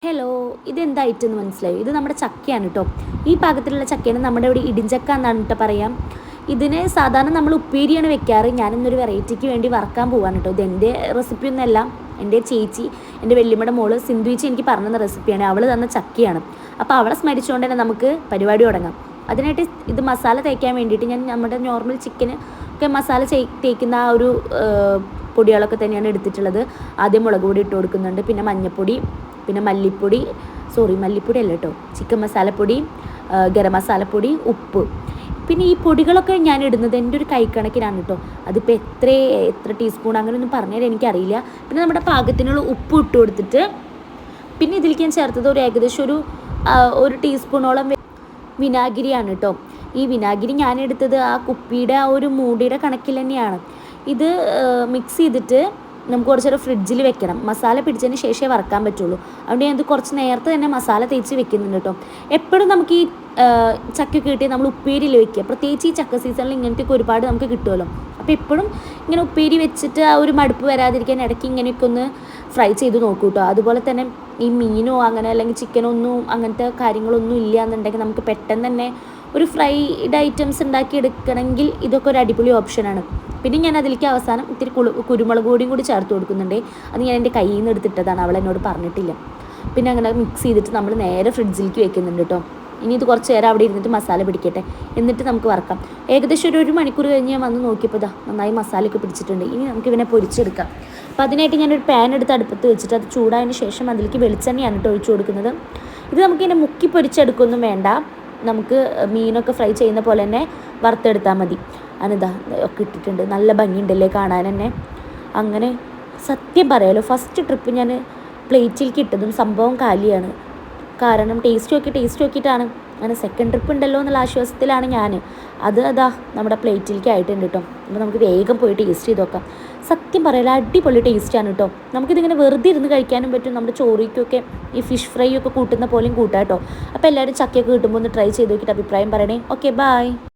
Hello, ഇതെന്തായിട്ടെന്ന് മനസ്സിലായി? ഇത് നമ്മുടെ ചക്കയാണ് കേട്ടോ. ഈ പാകത്തിലുള്ള ചക്കയാണ് നമ്മുടെ ഇവിടെ ഇടിഞ്ചക്ക എന്നാണ് കേട്ടോ പറയാം. ഇതിന് സാധാരണ നമ്മൾ ഉപ്പേരിയാണ് വെക്കാറ്. ഞാനിന്നൊരു വെറൈറ്റിക്ക് വേണ്ടി വറക്കാൻ പോവാണ് കേട്ടോ. ഇതെൻ്റെ റെസിപ്പിയൊന്നുമല്ല, എൻ്റെ ചേച്ചി, എൻ്റെ വല്യമ്മയുടെ മോള് സിന്ധുവച്ചി എനിക്ക് പറഞ്ഞു തന്ന റെസിപ്പിയാണ്. അവൾ തന്ന ചക്കയാണ്. അപ്പോൾ അവളെ സ്മരിച്ചുകൊണ്ട് തന്നെ നമുക്ക് പരിപാടി തുടങ്ങാം. അതിനായിട്ട് ഇത് മസാല തേക്കാൻ വേണ്ടിയിട്ട് ഞാൻ നമ്മുടെ നോർമൽ ചിക്കന് ഒക്കെ മസാല തേക്കുന്ന ആ ഒരു പൊടികളൊക്കെ തന്നെയാണ് എടുത്തിട്ടുള്ളത്. ആദ്യം മുളക് പൊടി ഇട്ട് കൊടുക്കുന്നുണ്ട്, പിന്നെ മഞ്ഞൾപ്പൊടി, പിന്നെ മല്ലിപ്പൊടി അല്ല കേട്ടോ, ചിക്കൻ മസാലപ്പൊടി, ഗരം മസാലപ്പൊടി, ഉപ്പ്. പിന്നെ ഈ പൊടികളൊക്കെ ഞാൻ ഇടുന്നത് എൻ്റെ ഒരു കൈക്കണക്കിനാണ് കേട്ടോ. അതിപ്പോൾ എത്ര ടീസ്പൂൺ അങ്ങനെയൊന്നും പറഞ്ഞാൽ എനിക്കറിയില്ല. പിന്നെ നമ്മുടെ പാകത്തിനുള്ള ഉപ്പ് ഇട്ട് കൊടുത്തിട്ട് പിന്നെ ഇതിലേക്ക് ഞാൻ ചേർത്തത് ഏകദേശം ഒരു ടീസ്പൂണോളം വിനാഗിരിയാണ് കേട്ടോ. ഈ വിനാഗിരി ഞാൻ എടുത്തത് ആ കുപ്പിയുടെ ആ ഒരു മൂടിയുടെ കണക്കിൽ തന്നെയാണ്. ഇത് മിക്സ് ചെയ്തിട്ട് നമുക്ക് കുറച്ച് നേരം ഫ്രിഡ്ജിൽ വെക്കണം. മസാല പിടിച്ചതിന് ശേഷമേ വറക്കാൻ പറ്റുള്ളൂ. അതുകൊണ്ട് ഞാനത് കുറച്ച് നേരത്തെ തന്നെ മസാല തേച്ച് വെക്കുന്നുണ്ട് കേട്ടോ. എപ്പോഴും നമുക്ക് ഈ ചക്കയൊക്കെ കിട്ടി നമ്മൾ ഉപ്പേരിയിൽ വെക്കുക, പ്രത്യേകിച്ച് ഈ ചക്ക സീസണിൽ ഇങ്ങനത്തെയൊക്കെ ഒരുപാട് നമുക്ക് കിട്ടുമല്ലോ. അപ്പോൾ എപ്പോഴും ഇങ്ങനെ ഉപ്പേരി വെച്ചിട്ട് ആ ഒരു മടുപ്പ് വരാതിരിക്കാൻ ഇടയ്ക്ക് ഇങ്ങനെയൊക്കെ ഒന്ന് ഫ്രൈ ചെയ്ത് നോക്കൂ കേട്ടോ. അതുപോലെ തന്നെ ഈ മീനോ അങ്ങനെ അല്ലെങ്കിൽ ചിക്കനോ ഒന്നും അങ്ങനത്തെ കാര്യങ്ങളൊന്നും ഇല്ല എന്നുണ്ടെങ്കിൽ നമുക്ക് പെട്ടെന്ന് തന്നെ ഒരു ഫ്രൈഡ് ഐറ്റംസ് ഉണ്ടാക്കി എടുക്കണമെങ്കിൽ ഇതൊക്കെ ഒരു അടിപൊളി ഓപ്ഷനാണ്. പിന്നെ ഞാൻ അതിലേക്ക് അവസാനം ഇത്തിരി കുരുമുളക് പൊടിയും കൂടി ചേർത്ത് കൊടുക്കുന്നുണ്ട്. അത് ഞാൻ എൻ്റെ കയ്യിൽ നിന്ന് എടുത്തിട്ടതാണ്, അവൾ എന്നോട് പറഞ്ഞിട്ടില്ല. പിന്നെ അങ്ങനെ മിക്സ് ചെയ്തിട്ട് നമ്മൾ നേരെ ഫ്രിഡ്ജിലേക്ക് വെക്കുന്നുണ്ട് കേട്ടോ. ഇനി ഇത് കുറച്ച് നേരം അവിടെ ഇരുന്നിട്ട് മസാല പിടിക്കട്ടെ, എന്നിട്ട് നമുക്ക് വറക്കാം. ഏകദേശം ഒരു മണിക്കൂർ കഴിഞ്ഞ് ഞാൻ വന്ന് നോക്കിയപ്പോൾ നന്നായി മസാലയൊക്കെ പിടിച്ചിട്ടുണ്ട്. ഇനി നമുക്ക് ഇവനെ പൊരിച്ചെടുക്കാം. അപ്പോൾ അതിനായിട്ട് ഞാനൊരു പാൻ എടുത്ത് അടുപ്പത്ത് വെച്ചിട്ട് അത് ചൂടായതിന് ശേഷം അതിലേക്ക് വെളിച്ചെണ്ണയാണ് കേട്ടോ ഒഴിച്ച് കൊടുക്കുന്നത്. ഇത് നമുക്കിങ്ങനെ മുക്കി പൊരിച്ചെടുക്കൊന്നും വേണ്ട, നമുക്ക് മീനൊക്കെ ഫ്രൈ ചെയ്യുന്ന പോലെ തന്നെ വറുത്തെടുത്താൽ മതി. അനിതാ ഒക്കെ ഇട്ടിട്ടുണ്ട്, നല്ല ഭംഗിയുണ്ടല്ലേ കാണാൻ തന്നെ. അങ്ങനെ സത്യം പറയാലോ, ഫസ്റ്റ് ട്രിപ്പ് ഞാൻ പ്ലേറ്റിലേക്ക് ഇട്ടതും സംഭവം കാലിയാണ്. കാരണം ടേസ്റ്റ് നോക്കിയിട്ടാണ്. അങ്ങനെ സെക്കൻഡ് ട്രിപ്പ് ഉണ്ടല്ലോ എന്നുള്ള ആശ്വാസത്തിലാണ് ഞാൻ. അതാ നമ്മുടെ പ്ലേറ്റിലേക്ക് ആയിട്ടുണ്ട് കേട്ടോ. അപ്പോൾ നമുക്ക് വേഗം പോയി ടേസ്റ്റ് ചെയ്ത് നോക്കാം. സത്യം പറയാലോ, അടിപൊളി ടേസ്റ്റാണ് കേട്ടോ. നമുക്കിതിങ്ങനെ വെറുതെ ഇരുന്ന് കഴിക്കാനും പറ്റും. നമ്മുടെ ചോറിക്കൊക്കെ ഈ ഫിഷ് ഫ്രൈ ഒക്കെ കൂട്ടുന്ന പോലെയും കൂട്ടാം കേട്ടോ. അപ്പോൾ എല്ലാവരും ചക്കയൊക്കെ കിട്ടുമ്പോൾ ഒന്ന് ട്രൈ ചെയ്ത് നോക്കിയിട്ട് അഭിപ്രായം പറയണേ. Okay, by.